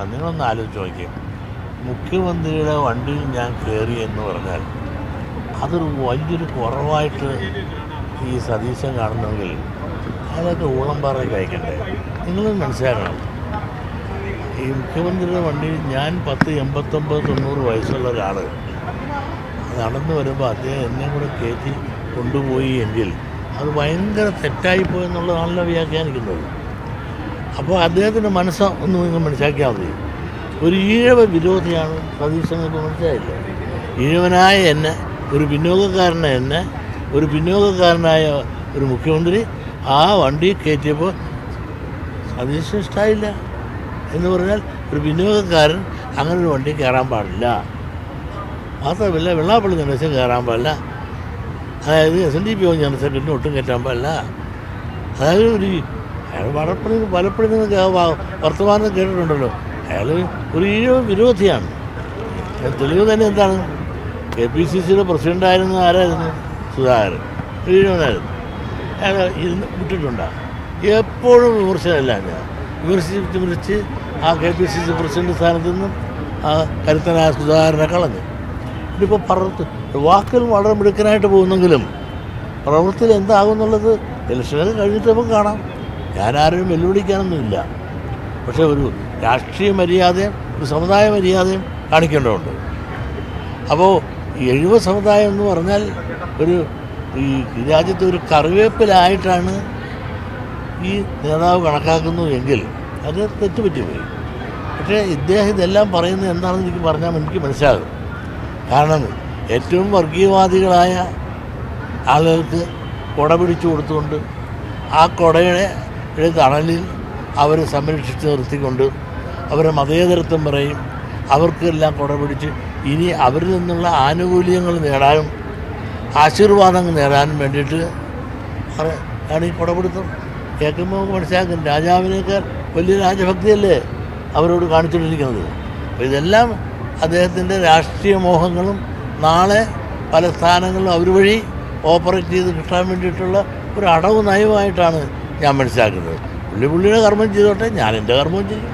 നിങ്ങളൊന്ന് ആലോചിച്ച് നോക്കിയേ, മുഖ്യമന്ത്രിയുടെ വണ്ടിയിൽ ഞാൻ കയറി എന്ന് പറഞ്ഞാൽ അതൊരു വലിയൊരു കുറവായിട്ട് ഈ സതീശൻ കാണുന്നെങ്കിൽ അയാളൊക്കെ ഊളംപാറയ്ക്ക് അയക്കണ്ടേ? നിങ്ങളും മനസ്സിലാക്കണം, ഈ മുഖ്യമന്ത്രിയുടെ വണ്ടിയിൽ ഞാൻ 89 വയസ്സുള്ള ഒരാൾ നടന്നു വരുമ്പോൾ അദ്ദേഹം എന്നെ കൂടെ കയറ്റി കൊണ്ടുപോയി എങ്കിൽ അത് ഭയങ്കര തെറ്റായിപ്പോയെന്നുള്ളതാണല്ലോ വ്യാഖ്യാനിക്കുന്നത്. അപ്പോൾ അദ്ദേഹത്തിൻ്റെ മനസ്സ് ഒന്ന് നിങ്ങൾ മനസ്സിലാക്കിയാൽ മതി. ഒരു ഈഴവ വിരോധിയാണ് സതീശനൊക്കെ, മനസ്സിലായില്ല? ഈഴവനായ എന്നെ, ഒരു പിന്നോക്കക്കാരനായ ഒരു മുഖ്യമന്ത്രി ആ വണ്ടി കയറ്റിയപ്പോൾ സതീശന് ഇഷ്ടമായില്ല എന്ന് പറഞ്ഞാൽ ഒരു പിന്നോക്കക്കാരൻ അങ്ങനെ ഒരു വണ്ടി കയറാൻ പാടില്ല. മാത്രമല്ല വെള്ളാപ്പള്ളി ജനറേഷൻ കയറാൻ പാടില്ല, അതായത് SNDP ജനറൽ സെക്രട്ടറിന് ഒട്ടും കയറ്റാൻ പാടില്ല. അതായത് അയാൾ പലപ്പോഴും നിങ്ങൾ വർത്തമാനം കേട്ടിട്ടുണ്ടല്ലോ, അയാൾ ഒരു ഈഴവ വിരോധിയാണ്. തെളിവ് തന്നെ എന്താണ്? KPCCയുടെ പ്രസിഡൻ്റായിരുന്ന ആരായിരുന്നു? സുധാകരൻ, ഈഴവനായിരുന്നു. അയാൾ വിട്ടിട്ടുണ്ടാകും. എപ്പോഴും വിമർശനമല്ല, ഞാൻ വിമർശിച്ച് ആ KPCC പ്രസിഡന്റ് സ്ഥാനത്ത് നിന്നും ആ കരുത്തനായ സുധാകരനെ കളഞ്ഞു. ഇതിപ്പോൾ വാക്കിൽ വളരെ മിടുക്കനായിട്ട് പോകുന്നെങ്കിലും പ്രവൃത്തിയിൽ എന്താകുമെന്നുള്ളത് ഇലക്ഷനൊക്കെ കഴിഞ്ഞിട്ട് നമുക്ക് കാണാം. ഞാനാരും വെല്ലുവിളിക്കാനൊന്നുമില്ല, പക്ഷേ ഒരു രാഷ്ട്രീയ മര്യാദയും ഒരു സമുദായ മര്യാദയും കാണിക്കേണ്ടതുണ്ട്. അപ്പോൾ ഈ എഴുവ സമുദായം എന്ന് പറഞ്ഞാൽ ഈ രാജ്യത്തെ ഒരു കറിവേപ്പിലായിട്ടാണ് ഈ നേതാവ് കണക്കാക്കുന്നു എങ്കിൽ അത് തെറ്റുപറ്റിപ്പോയി. പക്ഷേ ഇദ്ദേഹം ഇതെല്ലാം പറയുന്നത് എന്താണെന്ന് എനിക്ക് മനസ്സിലാകും. കാരണം ഏറ്റവും വർഗീയവാദികളായ ആളുകൾക്ക് കൊട പിടിച്ചു കൊടുത്തുകൊണ്ട് ആ കൊടയുടെ തണലിൽ അവരെ സംരക്ഷിച്ച് നിർത്തിക്കൊണ്ട് അവരെ മതേതരത്വം പറയും, അവർക്കെല്ലാം കൊട പിടിച്ച് ഇനി അവരിൽ നിന്നുള്ള ആനുകൂല്യങ്ങൾ നേടാനും ആശീർവാദങ്ങൾ നേടാനും വേണ്ടിയിട്ട് ആണ് ഈ കൊടപിടുത്തം. കേൾക്കുമ്പോൾ മനസ്സിലാക്കും, രാജാവിനേക്കാൾ വലിയ രാജഭക്തിയല്ലേ അവരോട് കാണിച്ചുകൊണ്ടിരിക്കുന്നത്. അപ്പോൾ ഇതെല്ലാം അദ്ദേഹത്തിൻ്റെ രാഷ്ട്രീയ മോഹങ്ങളും നാളെ പല സ്ഥാനങ്ങളിലും അവർ വഴി ഓപ്പറേറ്റ് ചെയ്ത് കിട്ടാൻ വേണ്ടിയിട്ടുള്ള ഒരു അടവ് നയമായിട്ടാണ് ഞാൻ മനസ്സിലാക്കുന്നത്. പുള്ളിയുടെ കർമ്മം ചെയ്തോട്ടെ, ഞാൻ എൻ്റെ കർമ്മം ചെയ്യും.